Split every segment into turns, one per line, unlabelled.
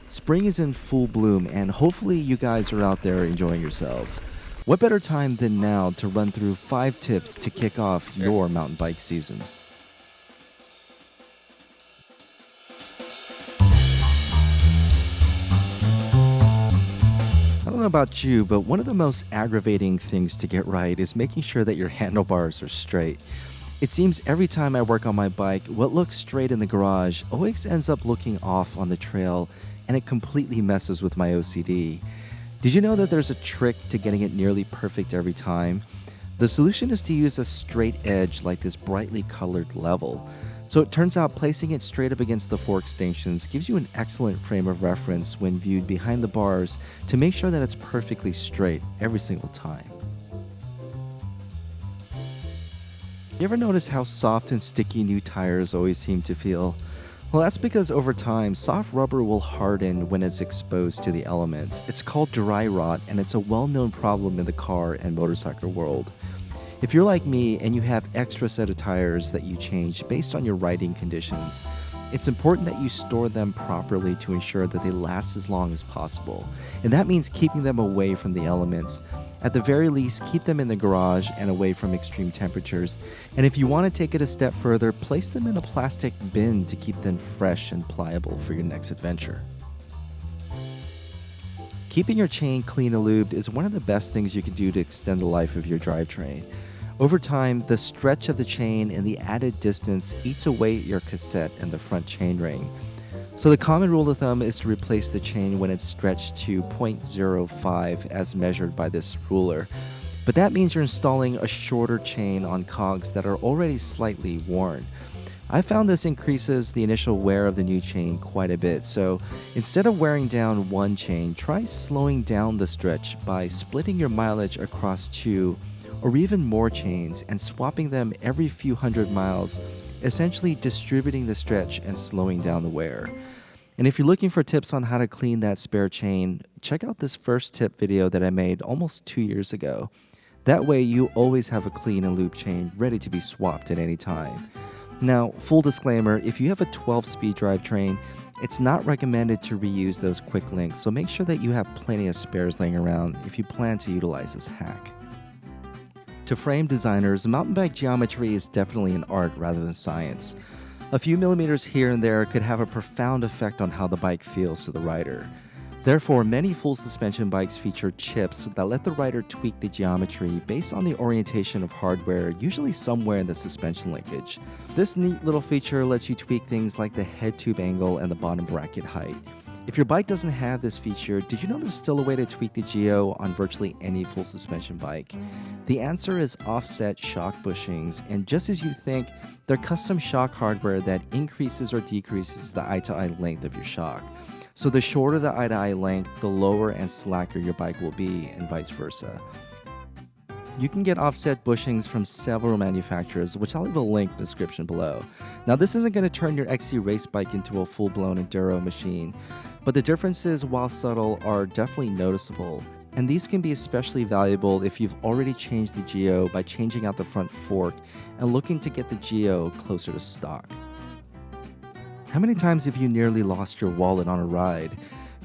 Spring is in full bloom, and hopefully you guys are out there enjoying yourselves. What better time than now to run through 5 tips to kick off your mountain bike season? I don't know about you, but one of the most aggravating things to get right is making sure that your handlebars are straight. It seems every time I work on my bike, what looks straight in the garage always ends up looking off on the trail, and it completely messes with my OCD. Did you know that there's a trick to getting it nearly perfect every time? The solution is to use a straight edge like this brightly colored level. So it turns out placing it straight up against the fork stations gives you an excellent frame of reference when viewed behind the bars to make sure that it's perfectly straight every single time. You ever notice how soft and sticky new tires always seem to feel? Well, that's because over time, soft rubber will harden when it's exposed to the elements. It's called dry rot, and it's a well-known problem in the car and motorcycle world. If you're like me and you have extra set of tires that you change based on your riding conditions, it's important that you store them properly to ensure that they last as long as possible. And that means keeping them away from the elements. At the very least, keep them in the garage and away from extreme temperatures. And if you want to take it a step further, place them in a plastic bin to keep them fresh and pliable for your next adventure. Keeping your chain clean and lubed is one of the best things you can do to extend the life of your drivetrain. Over time, the stretch of the chain and the added distance eats away at your cassette and the front chain ring. So the common rule of thumb is to replace the chain when it's stretched to 0.05 as measured by this ruler. But that means you're installing a shorter chain on cogs that are already slightly worn. I found this increases the initial wear of the new chain quite a bit, so instead of wearing down one chain, try slowing down the stretch by splitting your mileage across 2 or even more chains and swapping them every few hundred miles, essentially distributing the stretch and slowing down the wear. And if you're looking for tips on how to clean that spare chain, check out this first tip video that I made almost 2 years ago. That way you always have a clean and lube chain ready to be swapped at any time. Now, full disclaimer, if you have a 12-speed drivetrain, it's not recommended to reuse those quick links, so make sure that you have plenty of spares laying around if you plan to utilize this hack. To frame designers, mountain bike geometry is definitely an art rather than science. A few millimeters here and there could have a profound effect on how the bike feels to the rider. Therefore, many full suspension bikes feature chips that let the rider tweak the geometry based on the orientation of hardware, usually somewhere in the suspension linkage. This neat little feature lets you tweak things like the head tube angle and the bottom bracket height. If your bike doesn't have this feature, did you know there's still a way to tweak the geo on virtually any full suspension bike? The answer is offset shock bushings, and just as you think, they're custom shock hardware that increases or decreases the eye-to-eye length of your shock. So the shorter the eye-to-eye length, the lower and slacker your bike will be, and vice versa. You can get offset bushings from several manufacturers, which I'll leave a link in the description below. Now, this isn't going to turn your XC race bike into a full-blown enduro machine, but the differences, while subtle, are definitely noticeable. And these can be especially valuable if you've already changed the geo by changing out the front fork and looking to get the geo closer to stock. How many times have you nearly lost your wallet on a ride?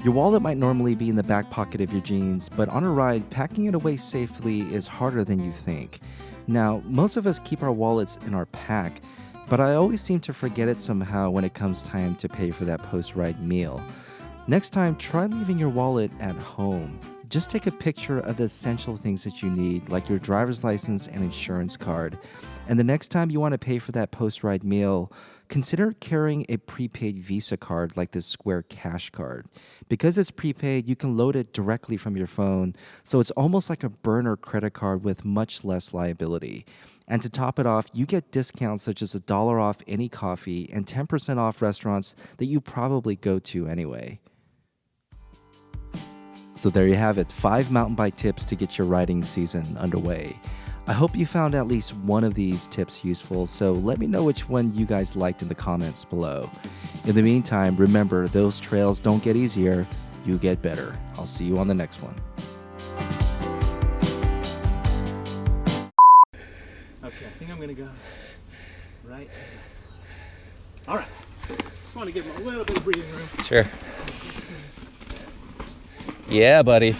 Your wallet might normally be in the back pocket of your jeans, but on a ride, packing it away safely is harder than you think. Now, most of us keep our wallets in our pack, but I always seem to forget it somehow when it comes time to pay for that post-ride meal. Next time, try leaving your wallet at home. Just take a picture of the essential things that you need, like your driver's license and insurance card. And the next time you want to pay for that post-ride meal, consider carrying a prepaid Visa card like this Square Cash card. Because it's prepaid, you can load it directly from your phone, so it's almost like a burner credit card with much less liability. And to top it off, you get discounts such as $1 off any coffee and 10% off restaurants that you probably go to anyway. So there you have it, 5 mountain bike tips to get your riding season underway. I hope you found at least one of these tips useful, so let me know which one you guys liked in the comments below. In the meantime, remember, those trails don't get easier, you get better. I'll see you on the next one.
Okay, I think I'm gonna go right. All right, just want to give him a little bit of breathing room.
Sure. Yeah, buddy.